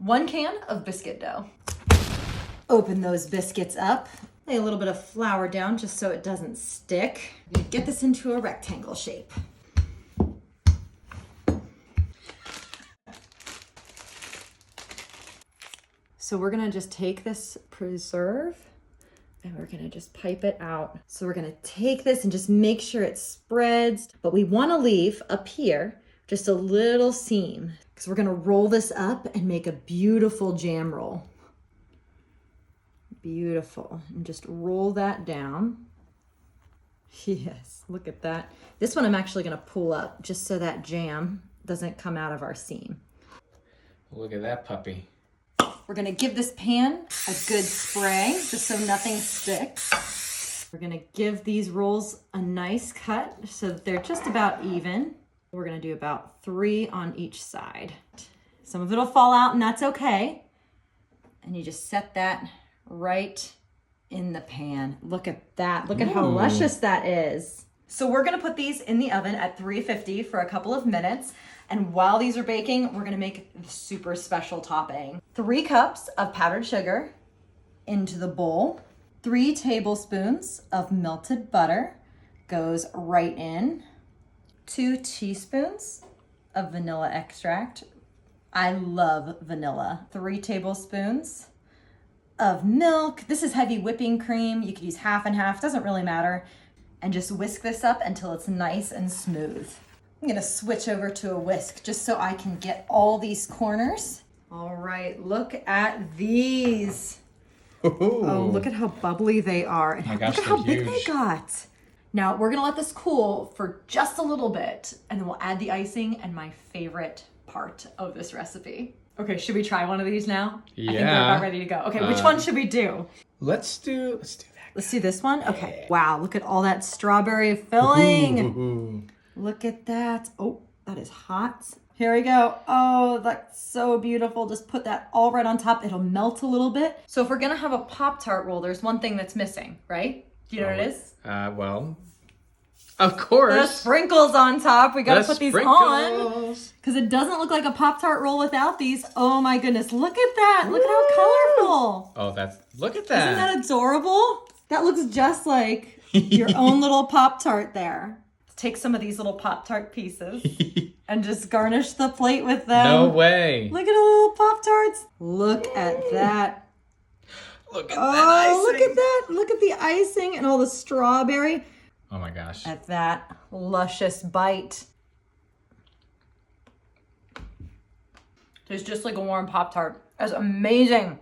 1 can of biscuit dough. Open those biscuits up. Lay a little bit of flour down just so it doesn't stick. I'm gonna get this into a rectangle shape. So we're gonna just take this preserve and we're gonna just pipe it out. So we're gonna take this and just make sure it spreads, but we wanna leave up here just a little seam because we're gonna roll this up and make a beautiful jam roll. Beautiful. And just roll that down. Yes, look at that. This one I'm actually gonna pull up just so that jam doesn't come out of our seam. Look at that puppy. We're gonna give this pan a good spray just so nothing sticks. We're gonna give these rolls a nice cut so that they're just about even. We're gonna do about 3 on each side. Some of it'll fall out and that's okay. And you just set that right in the pan. Look at that. Look at how luscious that is. So we're gonna put these in the oven at 350 for a couple of minutes. And while these are baking, we're gonna make the super special topping. 3 cups of powdered sugar into the bowl. 3 tablespoons of melted butter goes right in. 2 teaspoons of vanilla extract. I love vanilla. 3 tablespoons of milk. This is heavy whipping cream. You could use half and half, doesn't really matter. And just whisk this up until it's nice and smooth. I'm gonna switch over to a whisk just so I can get all these corners. All right, look at these. Oh, look at how bubbly they are. And my gosh, look at how they're big they huge. got. Now we're gonna let this cool for just a little bit and then we'll add the icing and my favorite part of this recipe. Okay, should we try one of these now? Yeah. I think we're about ready to go. Okay, which one should we do? Let's do that. Let's do this one. Okay. Wow, look at all that strawberry filling. Ooh. Look at that. Oh, that is hot. Here we go. Oh, that's so beautiful. Just put that all right on top. It'll melt a little bit. So if we're gonna have a Pop-Tart roll, there's one thing that's missing, right? Do you know what it is? Well, of course. The sprinkles on top. We gotta put these on. Sprinkles. Because it doesn't look like a Pop-Tart roll without these. Oh my goodness, look at that. Look at how colorful. Oh, look at that. Isn't that adorable? That looks just like your own little Pop-Tart there. Take some of these little Pop-Tart pieces and just garnish the plate with them. No way. Look at the little Pop-Tarts. Look at that. Look at that icing. Look at that. Look at the icing and all the strawberry. Oh my gosh. At that luscious bite. Tastes just like a warm Pop-Tart. That's amazing.